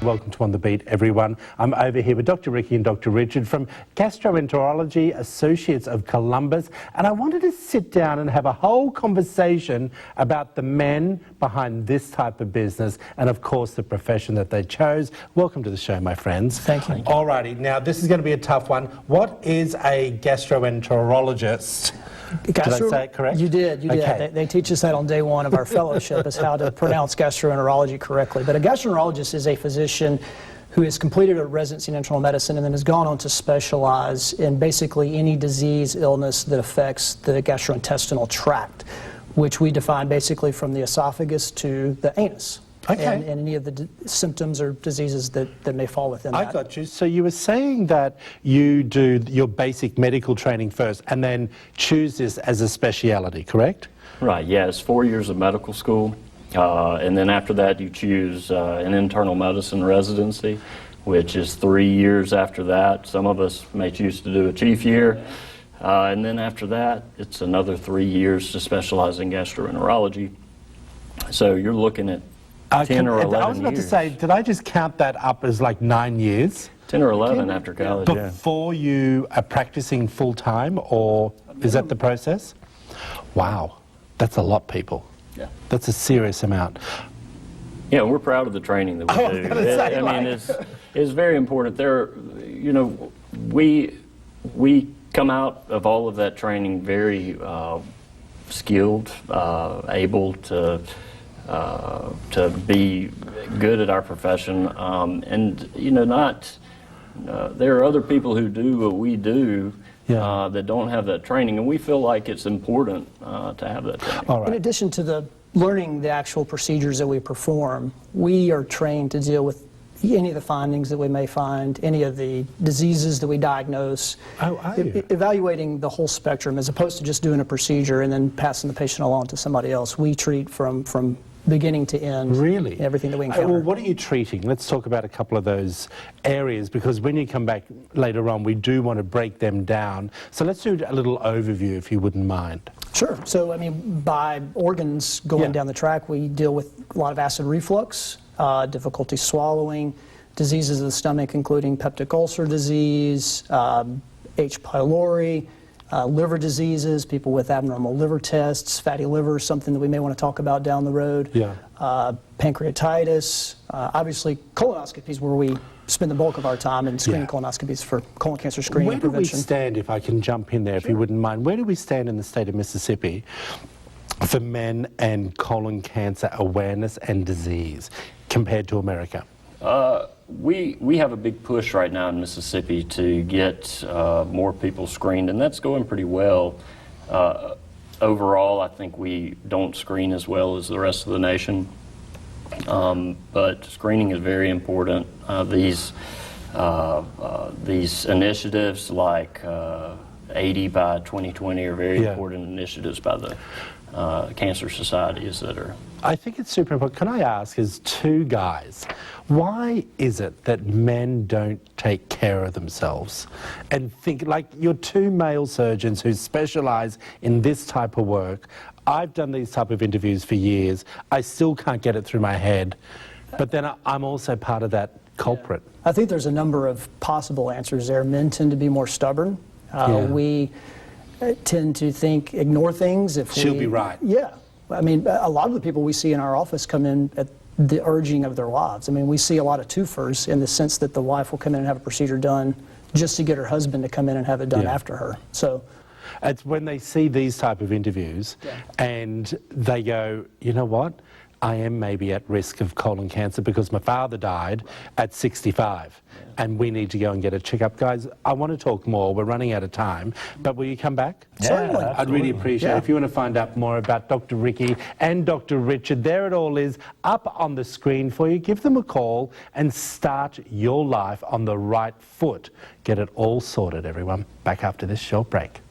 welcome to On the Beat, everyone. I'm over here with Dr. Ricky and Dr. Richard from Gastroenterology, Associates of Columbus, and I wanted to sit down and have a whole conversation about the men behind this type of business and, of course, the profession that they chose. Welcome to the show, my friends. Thank you. Alrighty, now this is going to be a tough one. What is a gastroenterologist? Did I say it correct? You did, you Okay. did. They teach us that on day one of our fellowship, is how to pronounce gastroenterology correctly. But a gastroenterologist is a physician who has completed a residency in internal medicine and then has gone on to specialize in basically any disease, illness that affects the gastrointestinal tract, which we define basically from the esophagus to the anus. Okay. And any of the symptoms or diseases that may fall within that. I got you. So you were saying that you do your basic medical training first and then choose this as a speciality, correct? Right, yeah, it's 4 years of medical school, and then after that you choose an internal medicine residency, which is 3 years after that. Some of us may choose to do a chief year, and then after that it's another 3 years to specialize in gastroenterology. So you're looking at 10 or 11 years. I was about to say, did I just count that up as like 9 years? 10 or 11 after college, yeah. Before you are practicing full time, or is that the process? Wow, that's a lot, people. Yeah. That's a serious amount. Yeah, we're proud of the training that we do. I was gonna say, I mean, it's very important. There, you know, we come out of all of that training very skilled, able to be good at our profession, and you know, there are other people who do what we do that don't have that training, and we feel like it's important to have that training. All right. In addition to learning the actual procedures that we perform, we are trained to deal with any of the findings that we may find, any of the diseases that we diagnose, evaluating the whole spectrum as opposed to just doing a procedure and then passing the patient along to somebody else. We treat from beginning to end. Really? Everything that we encounter. Well, what are you treating? Let's talk about a couple of those areas, because when you come back later on, we do want to break them down. So let's do a little overview, if you wouldn't mind. Sure. So, I mean, by organs going down the track, we deal with a lot of acid reflux, difficulty swallowing, diseases of the stomach, including peptic ulcer disease, H. pylori, liver diseases, people with abnormal liver tests, fatty liver, something that we may want to talk about down the road. Yeah. Pancreatitis, obviously colonoscopies, where we spend the bulk of our time in screening colonoscopies for colon cancer screening and prevention. Where do we stand, if I can jump in there, if you wouldn't mind, where do we stand in the state of Mississippi for men and colon cancer awareness and disease compared to America? We have a big push right now in Mississippi to get more people screened, and that's going pretty well. Overall, I think we don't screen as well as the rest of the nation, but screening is very important. These initiatives like 80 by 2020 are very important initiatives by the cancer societies that are... I think it's super important. Can I ask, as two guys, why is it that men don't take care of themselves and think, like you're two male surgeons who specialize in this type of work? I've done these type of interviews for years. I still can't get it through my head, but then I'm also part of that culprit. I think there's a number of possible answers there. Men tend to be more stubborn. We tend to ignore things. If She'll be right. Yeah. I mean, a lot of the people we see in our office come in at the urging of their wives. I mean, we see a lot of twofers in the sense that the wife will come in and have a procedure done just to get her husband to come in and have it done after her. So it's when they see these type of interviews and they go, you know what? I am maybe at risk of colon cancer because my father died at 65 and we need to go and get a checkup. Guys, I want to talk more. We're running out of time, but will you come back? Certainly. I'd really appreciate it. If you want to find out more about Dr. Ricky and Dr. Richard, there it all is up on the screen for you. Give them a call and start your life on the right foot. Get it all sorted, everyone. Back after this short break.